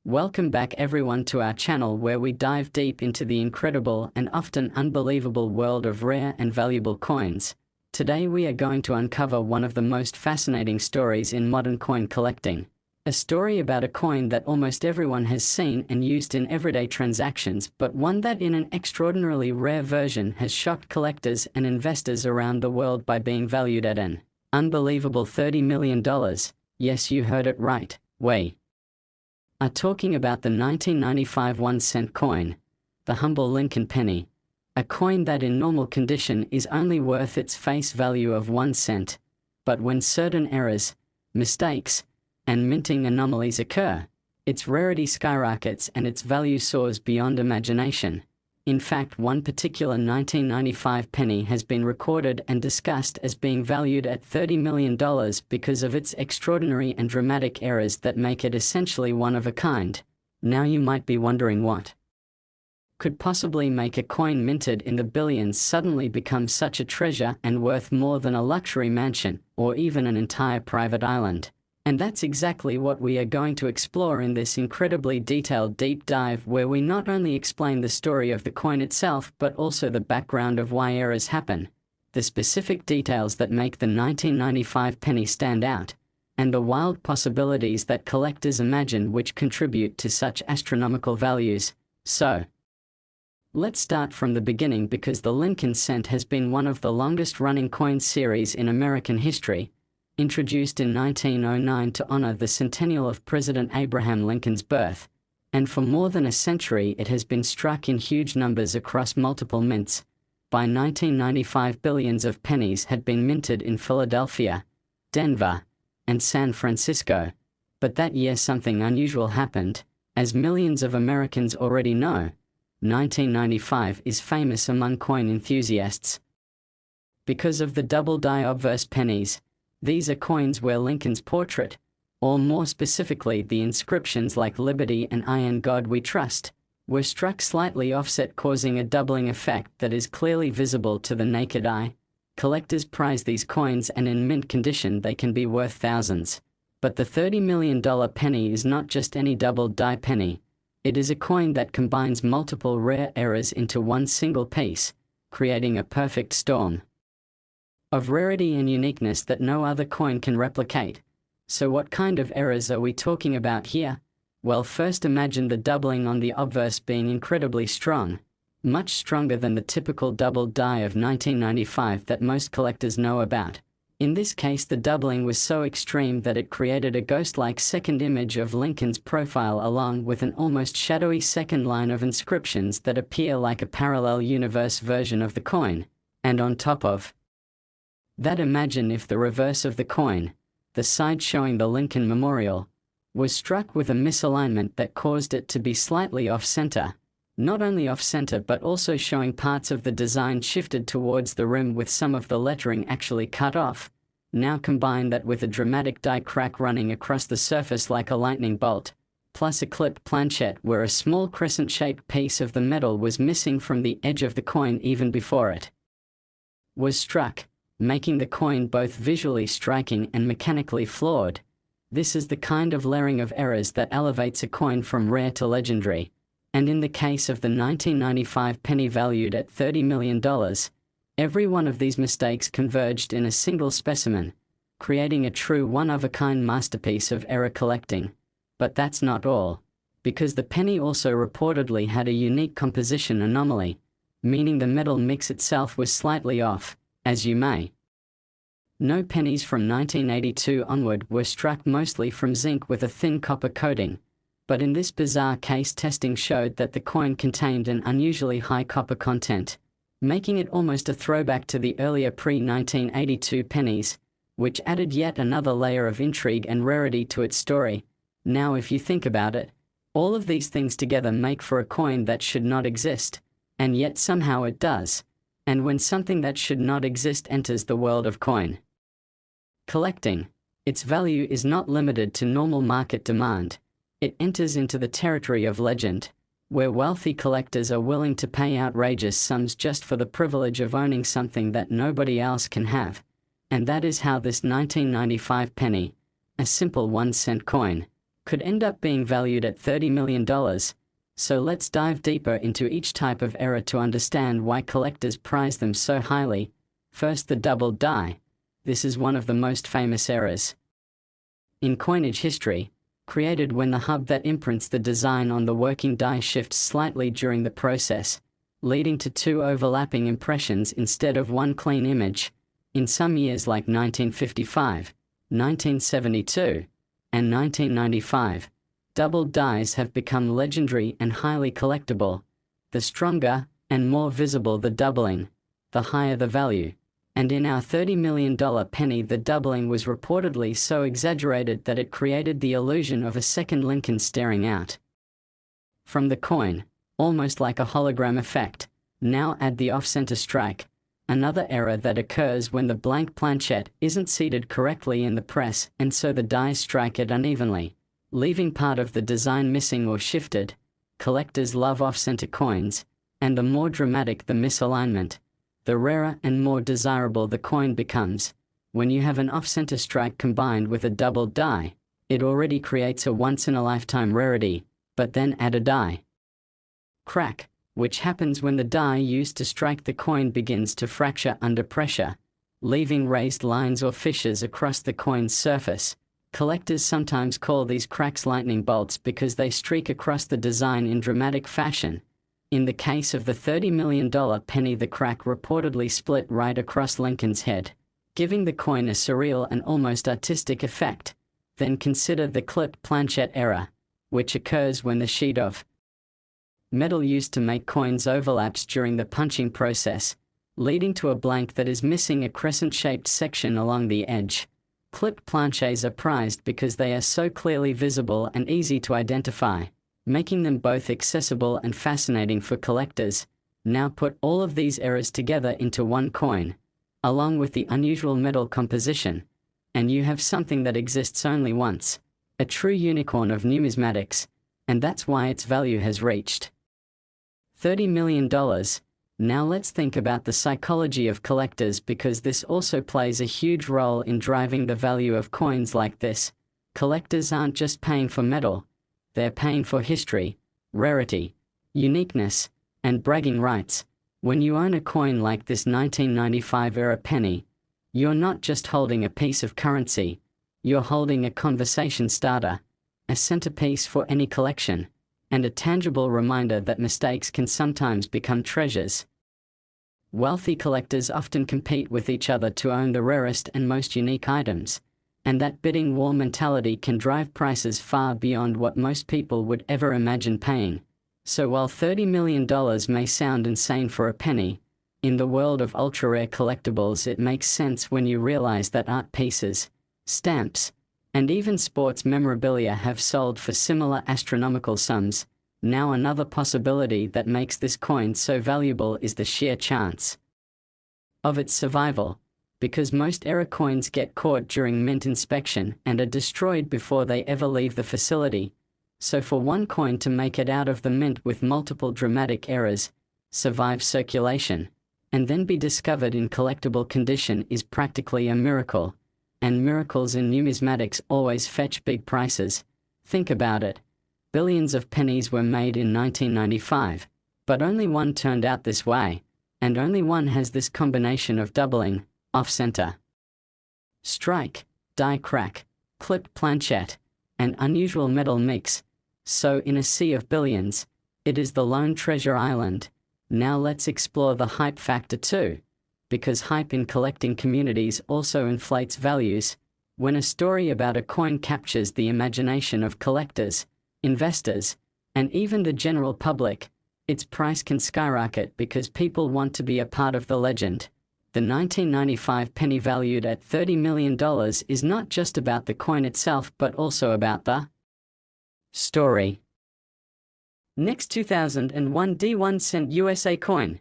Welcome back everyone to our channel where we dive deep into the incredible and often unbelievable world of rare and valuable coins. Today we are going to uncover one of the most fascinating stories in modern coin collecting. A story about a coin that almost everyone has seen and used in everyday transactions, but one that in an extraordinarily rare version has shocked collectors and investors around the world by being valued at an unbelievable $30 million. Yes, you heard it right. We are talking about the 1995 1-cent coin, the humble Lincoln penny, a coin that in normal condition is only worth its face value of 1 cent, but when certain errors, mistakes, and minting anomalies occur, its rarity skyrockets and its value soars beyond imagination. In fact, one particular 1995 penny has been recorded and discussed as being valued at $30 million because of its extraordinary and dramatic errors that make it essentially one of a kind. Now you might be wondering what could possibly make a coin minted in the billions suddenly become such a treasure and worth more than a luxury mansion or even an entire private island. And that's exactly what we are going to explore in this incredibly detailed deep dive, where we not only explain the story of the coin itself but also the background of why errors happen, the specific details that make the 1995 penny stand out, and the wild possibilities that collectors imagine which contribute to such astronomical values. So, let's start from the beginning, because the Lincoln cent has been one of the longest-running coin series in American history. Introduced in 1909 to honor the centennial of President Abraham Lincoln's birth, and for more than a century it has been struck in huge numbers across multiple mints. By 1995, billions of pennies had been minted in Philadelphia, Denver, and San Francisco. But that year something unusual happened. As millions of Americans already know, 1995 is famous among coin enthusiasts because of the double-die obverse pennies. These are coins where Lincoln's portrait, or more specifically the inscriptions like Liberty and I in God We Trust, were struck slightly offset, causing a doubling effect that is clearly visible to the naked eye. Collectors prize these coins, and in mint condition they can be worth thousands. But the $30 million penny is not just any double-die penny. It is a coin that combines multiple rare errors into one single piece, creating a perfect storm of rarity and uniqueness that no other coin can replicate. So what kind of errors are we talking about here? Well, first imagine the doubling on the obverse being incredibly strong, much stronger than the typical double die of 1995 that most collectors know about. In this case, the doubling was so extreme that it created a ghost-like second image of Lincoln's profile, along with an almost shadowy second line of inscriptions that appear like a parallel universe version of the coin. And on top of that, imagine if the reverse of the coin, the side showing the Lincoln Memorial, was struck with a misalignment that caused it to be slightly off-center. Not only off-center but also showing parts of the design shifted towards the rim, with some of the lettering actually cut off. Now combine that with a dramatic die crack running across the surface like a lightning bolt, plus a clipped planchet where a small crescent-shaped piece of the metal was missing from the edge of the coin even before it was struck, making the coin both visually striking and mechanically flawed. This is the kind of layering of errors that elevates a coin from rare to legendary. And in the case of the 1995 penny valued at $30 million, every one of these mistakes converged in a single specimen, creating a true one-of-a-kind masterpiece of error collecting. But that's not all, because the penny also reportedly had a unique composition anomaly, meaning the metal mix itself was slightly off. As you may know, pennies from 1982 onward were struck mostly from zinc with a thin copper coating, but in this bizarre case testing showed that the coin contained an unusually high copper content, making it almost a throwback to the earlier pre-1982 pennies, which added yet another layer of intrigue and rarity to its story. Now if you think about it, all of these things together make for a coin that should not exist, and yet somehow it does. And when something that should not exist enters the world of coin collecting, its value is not limited to normal market demand. It enters into the territory of legend, where wealthy collectors are willing to pay outrageous sums just for the privilege of owning something that nobody else can have. And that is how this 1995 penny, a simple 1-cent coin, could end up being valued at $30 million. So let's dive deeper into each type of error to understand why collectors prize them so highly. First, the double die. This is one of the most famous errors in coinage history, created when the hub that imprints the design on the working die shifts slightly during the process, leading to two overlapping impressions instead of one clean image. In some years like 1955, 1972, and 1995, double dies have become legendary and highly collectible. The stronger and more visible the doubling, the higher the value. And in our $30 million penny, the doubling was reportedly so exaggerated that it created the illusion of a second Lincoln staring out from the coin, almost like a hologram effect. Now add the off-center strike, another error that occurs when the blank planchette isn't seated correctly in the press, and so the dies strike it unevenly, leaving part of the design missing or shifted. Collectors love off-center coins, and the more dramatic the misalignment, the rarer and more desirable the coin becomes. When you have an off-center strike combined with a double die, it already creates a once-in-a-lifetime rarity, but then add a die crack, which happens when the die used to strike the coin begins to fracture under pressure, leaving raised lines or fissures across the coin's surface. Collectors sometimes call these cracks lightning bolts because they streak across the design in dramatic fashion. In the case of the $30 million penny, the crack reportedly split right across Lincoln's head, giving the coin a surreal and almost artistic effect. Then consider the clipped planchette error, which occurs when the sheet of metal used to make coins overlaps during the punching process, leading to a blank that is missing a crescent-shaped section along the edge. Clipped planchets are prized because they are so clearly visible and easy to identify, making them both accessible and fascinating for collectors. Now put all of these errors together into one coin, along with the unusual metal composition, and you have something that exists only once, a true unicorn of numismatics, and that's why its value has reached $30 million. Now let's think about the psychology of collectors, because this also plays a huge role in driving the value of coins like this. Collectors aren't just paying for metal, they're paying for history, rarity, uniqueness, and bragging rights. When you own a coin like this 1995-era penny, you're not just holding a piece of currency, you're holding a conversation starter, a centerpiece for any collection, and a tangible reminder that mistakes can sometimes become treasures. Wealthy collectors often compete with each other to own the rarest and most unique items, and that bidding war mentality can drive prices far beyond what most people would ever imagine paying. So while $30 million may sound insane for a penny, in the world of ultra-rare collectibles it makes sense when you realize that art pieces, stamps, and even sports memorabilia have sold for similar astronomical sums. Now another possibility that makes this coin so valuable is the sheer chance of its survival, because most error coins get caught during mint inspection and are destroyed before they ever leave the facility. So for one coin to make it out of the mint with multiple dramatic errors, survive circulation, and then be discovered in collectible condition is practically a miracle. And miracles in numismatics always fetch big prices. Think about it. Billions of pennies were made in 1995, but only one turned out this way, and only one has this combination of doubling, off-center strike, die crack, clipped planchette, and unusual metal mix. So in a sea of billions, it is the lone treasure island. Now let's explore the hype factor too, because hype in collecting communities also inflates values. When a story about a coin captures the imagination of collectors, investors, and even the general public, its price can skyrocket because people want to be a part of the legend. The 1995 penny valued at $30 million is not just about the coin itself but also about the story. Next, 2001 D1 cent USA coin.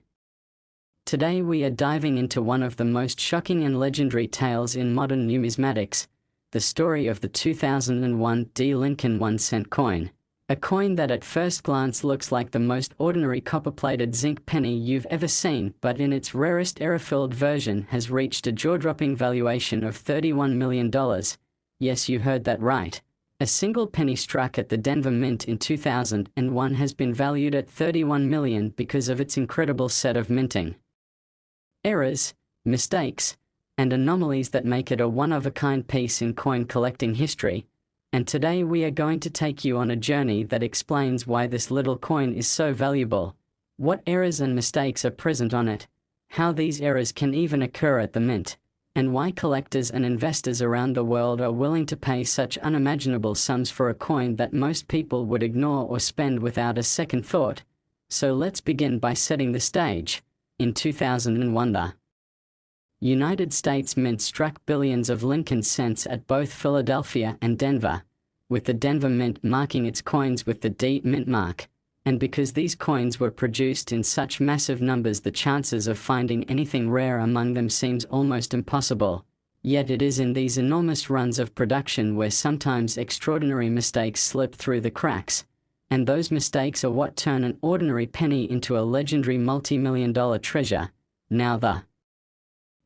Today we are diving into one of the most shocking and legendary tales in modern numismatics, the story of the 2001 D Lincoln 1-cent coin. A coin that at first glance looks like the most ordinary copper-plated zinc penny you've ever seen, but in its rarest error-filled version has reached a jaw-dropping valuation of $31 million. Yes, you heard that right. A single penny struck at the Denver Mint in 2001 has been valued at $31 million because of its incredible set of minting errors, mistakes, and anomalies that make it a one-of-a-kind piece in coin collecting history. And today we are going to take you on a journey that explains why this little coin is so valuable, what errors and mistakes are present on it, how these errors can even occur at the mint, and why collectors and investors around the world are willing to pay such unimaginable sums for a coin that most people would ignore or spend without a second thought. So let's begin by setting the stage. In 2001, the United States Mint struck billions of Lincoln cents at both Philadelphia and Denver, with the Denver Mint marking its coins with the D Mint mark. And because these coins were produced in such massive numbers, the chances of finding anything rare among them seems almost impossible. Yet it is in these enormous runs of production where sometimes extraordinary mistakes slip through the cracks. And those mistakes are what turn an ordinary penny into a legendary multi-million-dollar treasure. Now the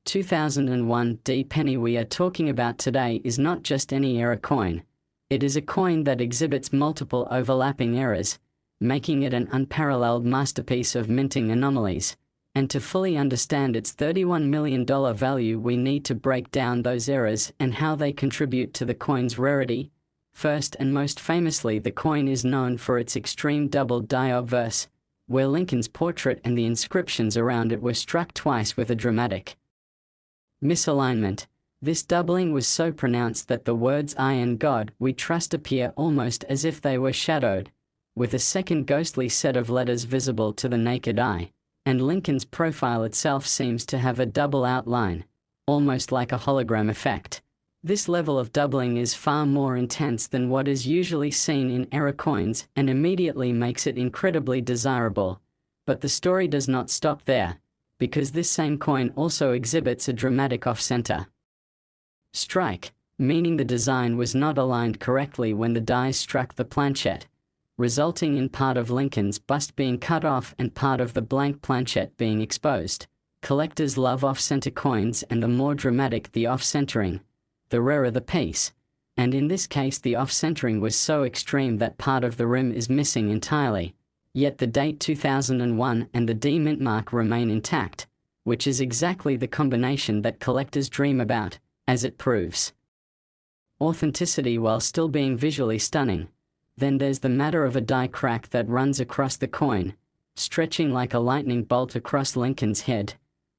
2001 D penny we are talking about today is not just any error coin. It is a coin that exhibits multiple overlapping errors, making it an unparalleled masterpiece of minting anomalies. And to fully understand its $31 million value, we need to break down those errors and how they contribute to the coin's rarity. First and most famously, the coin is known for its extreme double die obverse, where Lincoln's portrait and the inscriptions around it were struck twice with a dramatic misalignment. This doubling was so pronounced that the words "I and God we trust" appear almost as if they were shadowed, with a second ghostly set of letters visible to the naked eye, and Lincoln's profile itself seems to have a double outline, almost like a hologram effect. This level of doubling is far more intense than what is usually seen in error coins and immediately makes it incredibly desirable. But the story does not stop there, because this same coin also exhibits a dramatic off-center strike, meaning the design was not aligned correctly when the dies struck the planchette, resulting in part of Lincoln's bust being cut off and part of the blank planchette being exposed. Collectors love off-center coins, and the more dramatic the off-centering, the rarer the piece. And in this case, the off-centering was so extreme that part of the rim is missing entirely. Yet the date 2001 and the D Mint mark remain intact, which is exactly the combination that collectors dream about, as it proves authenticity while still being visually stunning. Then there's the matter of a die crack that runs across the coin, stretching like a lightning bolt across Lincoln's head,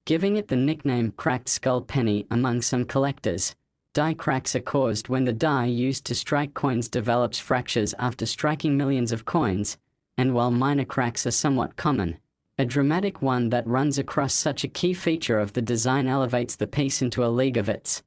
giving it the nickname cracked skull penny among some collectors. Die cracks are caused when the die used to strike coins develops fractures after striking millions of coins, and while minor cracks are somewhat common, a dramatic one that runs across such a key feature of the design elevates the piece into a league of its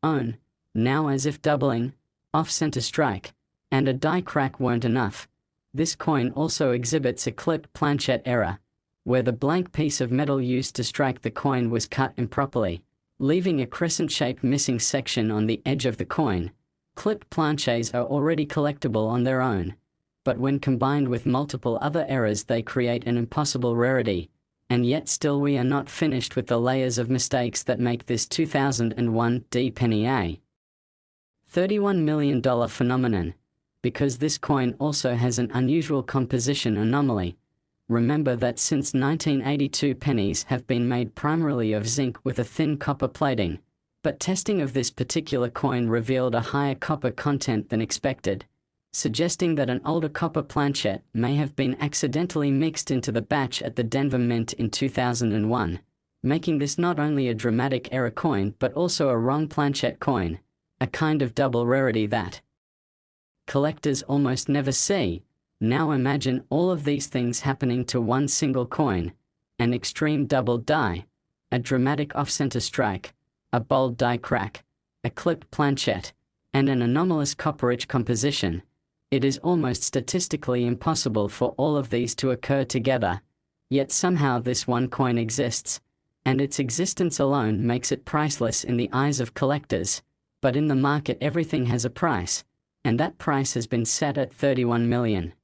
own. Now, as if doubling, off-center strike, and a die crack weren't enough, this coin also exhibits a clipped planchette error, where the blank piece of metal used to strike the coin was cut improperly, leaving a crescent-shaped missing section on the edge of the coin. Clipped planchets are already collectible on their own, but when combined with multiple other errors they create an impossible rarity. And yet still we are not finished with the layers of mistakes that make this 2001 D penny a $31 million phenomenon, because this coin also has an unusual composition anomaly. Remember that since 1982 pennies have been made primarily of zinc with a thin copper plating, but testing of this particular coin revealed a higher copper content than expected, suggesting that an older copper planchette may have been accidentally mixed into the batch at the Denver Mint in 2001, making this not only a dramatic error coin but also a wrong planchette coin, a kind of double rarity that collectors almost never see. Now imagine all of these things happening to one single coin: an extreme double die, a dramatic off-center strike, a bold die crack, a clipped planchette, and an anomalous copper-rich composition. It is almost statistically impossible for all of these to occur together. Yet somehow this one coin exists, and its existence alone makes it priceless in the eyes of collectors. But in the market everything has a price, and that price has been set at $31 million.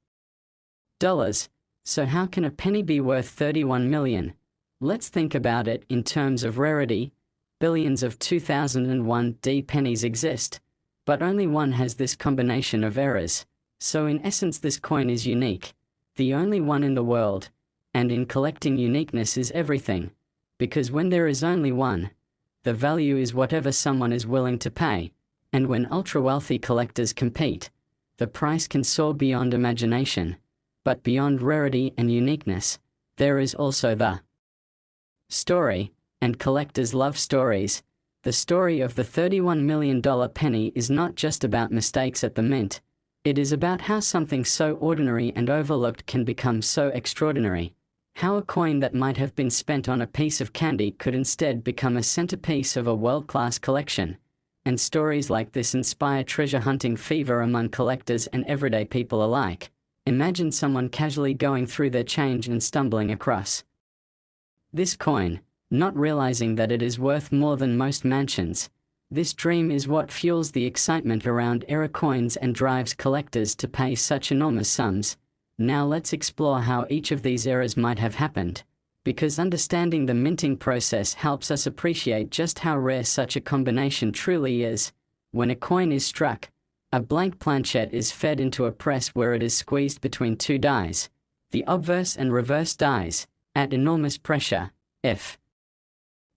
So how can a penny be worth $31 million? Let's think about it in terms of rarity. Billions of 2001 D pennies exist, But only one has this combination of errors. So in essence this coin is unique, the only one in the world, and in collecting uniqueness is everything. Because when there is only one, the value is whatever someone is willing to pay, and when ultra-wealthy collectors compete, the price can soar beyond imagination. But beyond rarity and uniqueness, there is also the story, and collectors love stories. The story of the $31 million penny is not just about mistakes at the mint. It is about how something so ordinary and overlooked can become so extraordinary. How a coin that might have been spent on a piece of candy could instead become a centerpiece of a world-class collection. And stories like this inspire treasure hunting fever among collectors and everyday people alike. Imagine someone casually going through their change and stumbling across this coin, not realizing that it is worth more than most mansions. This dream is what fuels the excitement around era coins and drives collectors to pay such enormous sums. Now let's explore how each of these eras might have happened, because understanding the minting process helps us appreciate just how rare such a combination truly is. When a coin is struck, a blank planchette is fed into a press where it is squeezed between two dies, the obverse and reverse dies, at enormous pressure. If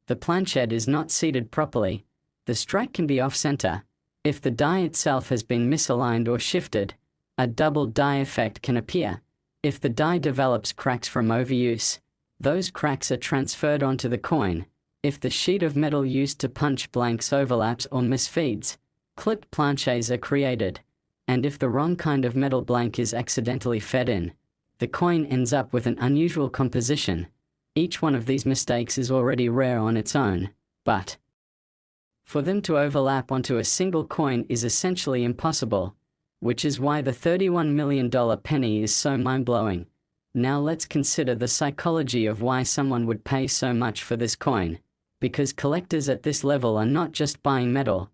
the planchette is not seated properly, the strike can be off-center. If the die itself has been misaligned or shifted, a double die effect can appear. If the die develops cracks from overuse, those cracks are transferred onto the coin. If the sheet of metal used to punch blanks overlaps or misfeeds, clipped planchets are created. And if the wrong kind of metal blank is accidentally fed in, the coin ends up with an unusual composition. Each one of these mistakes is already rare on its own, but for them to overlap onto a single coin is essentially impossible, which is why the $31 million penny is so mind-blowing. Now let's consider the psychology of why someone would pay so much for this coin. Because collectors at this level are not just buying metal,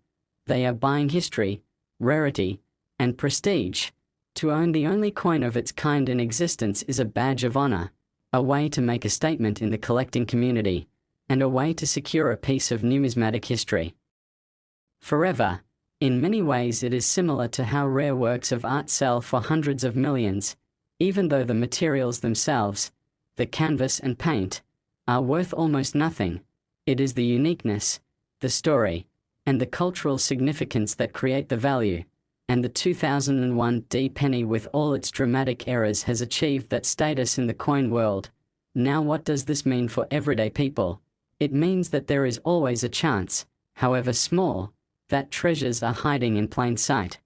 they are buying history, rarity, and prestige. To own the only coin of its kind in existence is a badge of honor, a way to make a statement in the collecting community, and a way to secure a piece of numismatic history forever. In many ways it is similar to how rare works of art sell for hundreds of millions, even though the materials themselves, the canvas and paint, are worth almost nothing. It is the uniqueness, the story, and the cultural significance that create the value. And the 2001 D penny with all its dramatic errors has achieved that status in the coin world. Now what does this mean for everyday people? It means that there is always a chance, however small, that treasures are hiding in plain sight.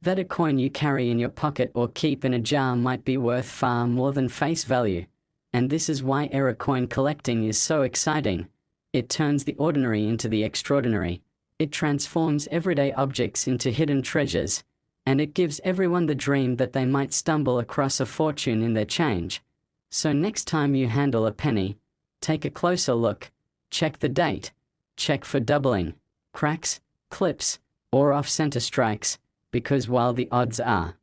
That a coin you carry in your pocket or keep in a jar might be worth far more than face value. And this is why era coin collecting is so exciting. It turns the ordinary into the extraordinary. It transforms everyday objects into hidden treasures, and it gives everyone the dream that they might stumble across a fortune in their change. So next time you handle a penny, take a closer look, check the date, check for doubling, cracks, clips, or off-center strikes, because while the odds are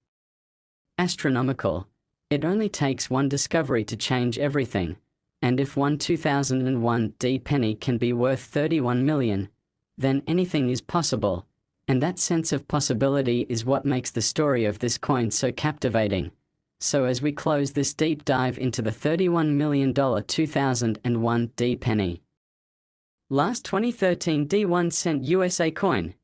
astronomical, it only takes one discovery to change everything. And if one 2001 D penny can be worth 31 million, then anything is possible. And that sense of possibility is what makes the story of this coin so captivating. So as we close this deep dive into the $31 million 2001 D penny. Last 2013 D1 cent USA coin.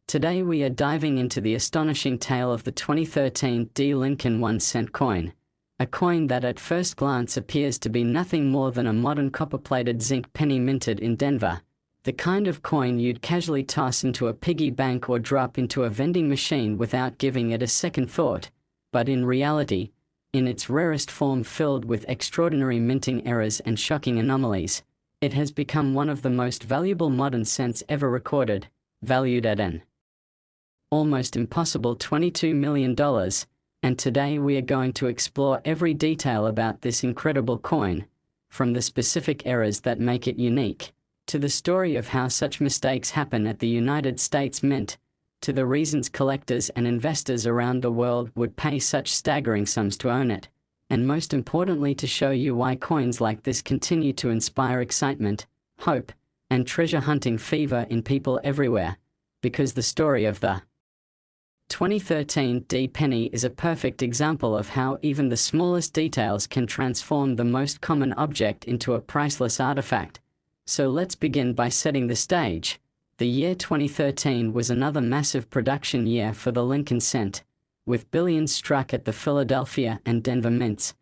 Today we are diving into the astonishing tale of the 2013 D Lincoln 1 cent coin. A coin that at first glance appears to be nothing more than a modern copper-plated zinc penny minted in Denver. The kind of coin you'd casually toss into a piggy bank or drop into a vending machine without giving it a second thought. But in reality, in its rarest form filled with extraordinary minting errors and shocking anomalies, it has become one of the most valuable modern cents ever recorded, valued at an almost impossible $22 million. And today we are going to explore every detail about this incredible coin, from the specific errors that make it unique, to the story of how such mistakes happen at the United States Mint, to the reasons collectors and investors around the world would pay such staggering sums to own it, and most importantly to show you why coins like this continue to inspire excitement, hope, and treasure hunting fever in people everywhere. because the story of the 2013 D penny is a perfect example of how even the smallest details can transform the most common object into a priceless artifact. So let's begin by setting the stage. The year 2013 was another massive production year for the Lincoln cent, with billions struck at the Philadelphia and Denver mints.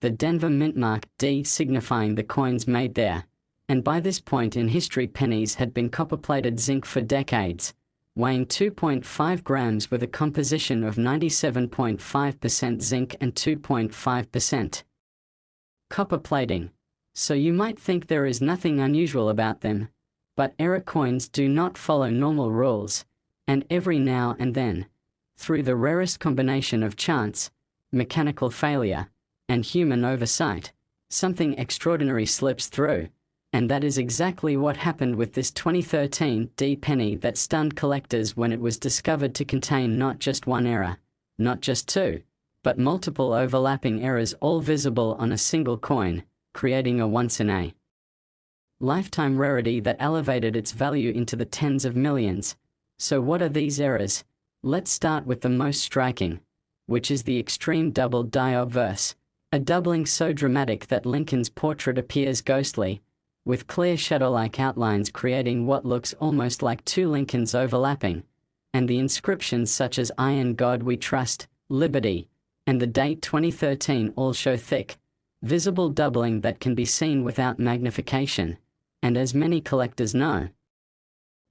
The Denver mint mark D signifying the coins made there. And by this point in history, pennies had been copper-plated zinc for decades, weighing 2.5 grams with a composition of 97.5% zinc and 2.5% copper plating. So you might think there is nothing unusual about them, but era coins do not follow normal rules, and every now and then, through the rarest combination of chance, mechanical failure, and human oversight, something extraordinary slips through. And that is exactly what happened with this 2013 D penny that stunned collectors when it was discovered to contain not just one error, not just two, but multiple overlapping errors all visible on a single coin, creating a once-in-a-lifetime rarity that elevated its value into the tens of millions. So what are these errors? Let's start with the most striking, which is the extreme double die obverse, a doubling so dramatic that Lincoln's portrait appears ghostly, with clear shadow-like outlines creating what looks almost like two Lincolns overlapping, and the inscriptions such as "I in God we trust," "Liberty," and the date 2013 all show thick, visible doubling that can be seen without magnification. And as many collectors know,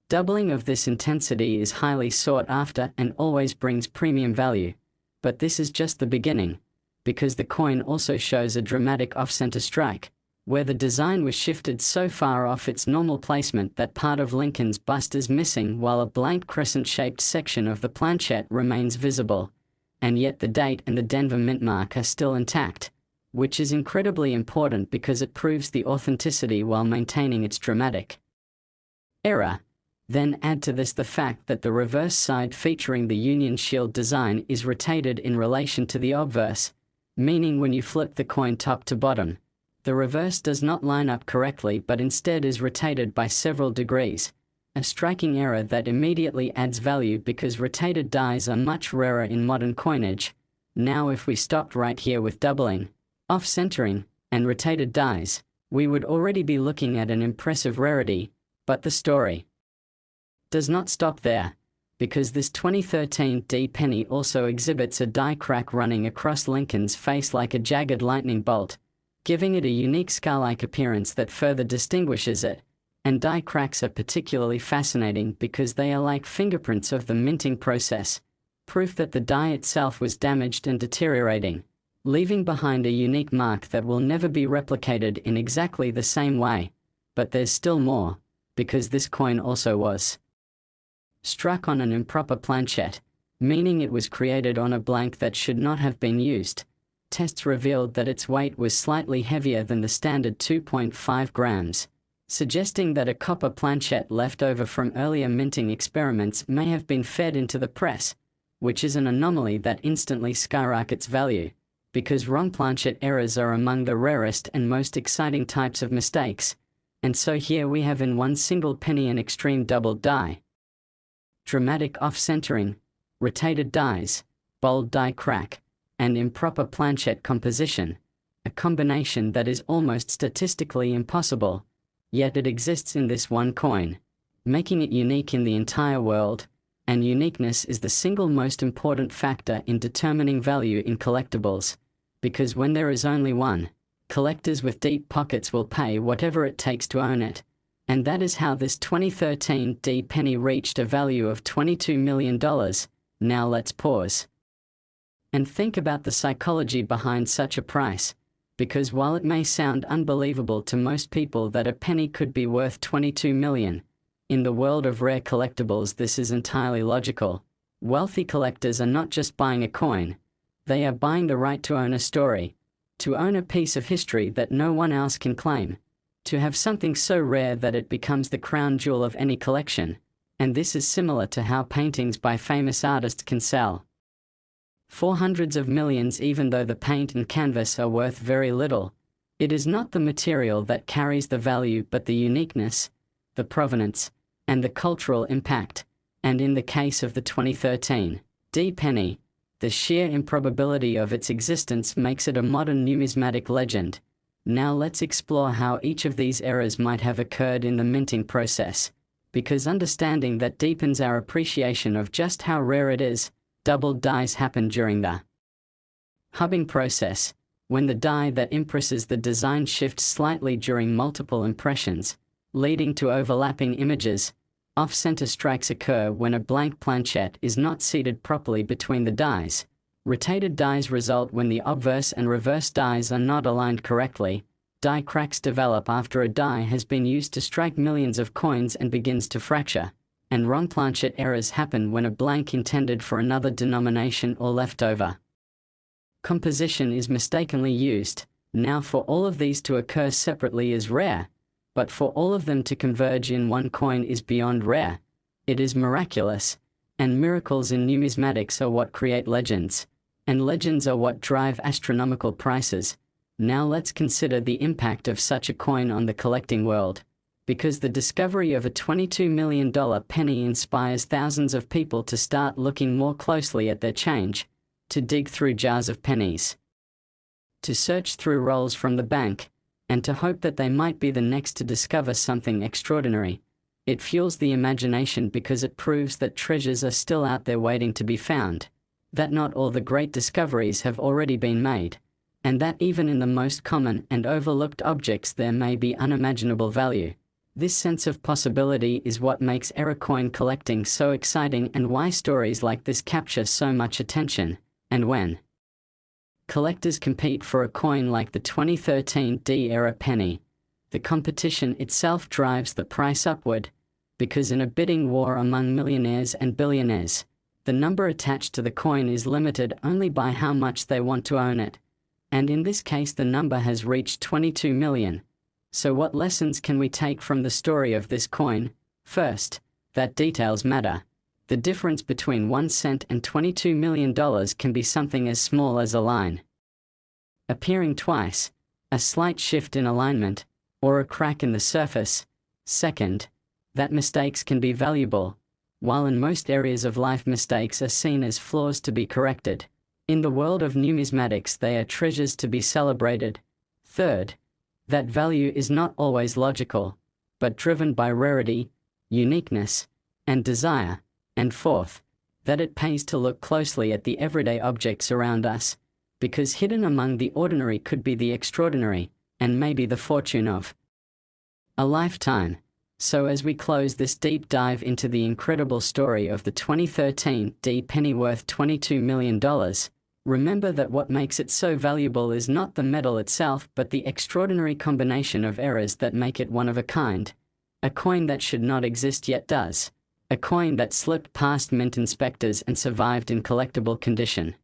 doubling of this intensity is highly sought after and always brings premium value. But this is just the beginning, because the coin also shows a dramatic off-center strike, where the design was shifted so far off its normal placement that part of Lincoln's bust is missing while a blank crescent-shaped section of the planchette remains visible. And yet the date and the Denver mint mark are still intact, which is incredibly important because it proves the authenticity while maintaining its dramatic error. Then add to this the fact that the reverse side featuring the Union Shield design is rotated in relation to the obverse, meaning when you flip the coin top to bottom, the reverse does not line up correctly but instead is rotated by several degrees, a striking error that immediately adds value because rotated dies are much rarer in modern coinage. Now if we stopped right here with doubling, off-centering, and rotated dies, we would already be looking at an impressive rarity, but the story does not stop there, because this 2013 D penny also exhibits a die crack running across Lincoln's face like a jagged lightning bolt, giving it a unique scar-like appearance that further distinguishes it. And die cracks are particularly fascinating because they are like fingerprints of the minting process, proof that the die itself was damaged and deteriorating, leaving behind a unique mark that will never be replicated in exactly the same way. But there's still more, because this coin also was struck on an improper planchette, meaning it was created on a blank that should not have been used. Tests revealed that its weight was slightly heavier than the standard 2.5 grams, suggesting that a copper planchette left over from earlier minting experiments may have been fed into the press, which is an anomaly that instantly skyrockets value, because wrong planchette errors are among the rarest and most exciting types of mistakes. And so here we have in one single penny an extreme double die, dramatic off-centering, rotated dies, bold die crack, and improper planchette composition, a combination that is almost statistically impossible, yet it exists in this one coin, making it unique in the entire world. And uniqueness is the single most important factor in determining value in collectibles, because when there is only one, collectors with deep pockets will pay whatever it takes to own it. And that is how this 2013 D penny reached a value of $22 million. Now let's pause and think about the psychology behind such a price, because while it may sound unbelievable to most people that a penny could be worth $22 million, in the world of rare collectibles this is entirely logical. Wealthy collectors are not just buying a coin, they are buying the right to own a story, to own a piece of history that no one else can claim, to have something so rare that it becomes the crown jewel of any collection. And this is similar to how paintings by famous artists can sell for hundreds of millions even though the paint and canvas are worth very little. It is not the material that carries the value but the uniqueness, the provenance, and the cultural impact. And in the case of the 2013 D penny, the sheer improbability of its existence makes it a modern numismatic legend. Now let's explore how each of these errors might have occurred in the minting process, because understanding that deepens our appreciation of just how rare it is. Doubled dies happen during the hubbing process, when the die that impresses the design shifts slightly during multiple impressions, leading to overlapping images. Off-center strikes occur when a blank planchette is not seated properly between the dies. Rotated dies result when the obverse and reverse dies are not aligned correctly. Die cracks develop after a die has been used to strike millions of coins and begins to fracture. And wrong planchette errors happen when a blank intended for another denomination or leftover composition is mistakenly used. Now, for all of these to occur separately is rare, but for all of them to converge in one coin is beyond rare. It is miraculous, and miracles in numismatics are what create legends, and legends are what drive astronomical prices. Now let's consider the impact of such a coin on the collecting world, because the discovery of a $22 million penny inspires thousands of people to start looking more closely at their change, to dig through jars of pennies, to search through rolls from the bank, and to hope that they might be the next to discover something extraordinary. It fuels the imagination because it proves that treasures are still out there waiting to be found, that not all the great discoveries have already been made, and that even in the most common and overlooked objects there may be unimaginable value. This sense of possibility is what makes error coin collecting so exciting and why stories like this capture so much attention. And when collectors compete for a coin like the 2013 D-era penny, the competition itself drives the price upward, because in a bidding war among millionaires and billionaires, the number attached to the coin is limited only by how much they want to own it. And in this case the number has reached 22 million. So what lessons can we take from the story of this coin? First, that details matter. The difference between 1 cent and $22 million can be something as small as a line appearing twice, a slight shift in alignment, or a crack in the surface. Second, that mistakes can be valuable. While in most areas of life mistakes are seen as flaws to be corrected, in the world of numismatics they are treasures to be celebrated. Third, that value is not always logical, but driven by rarity, uniqueness, and desire. And fourth, that it pays to look closely at the everyday objects around us, because hidden among the ordinary could be the extraordinary, and maybe the fortune of a lifetime. So as we close this deep dive into the incredible story of the 2013 D penny worth $22 million, remember that what makes it so valuable is not the metal itself but the extraordinary combination of errors that make it one of a kind. A coin that should not exist yet does. A coin that slipped past mint inspectors and survived in collectible condition.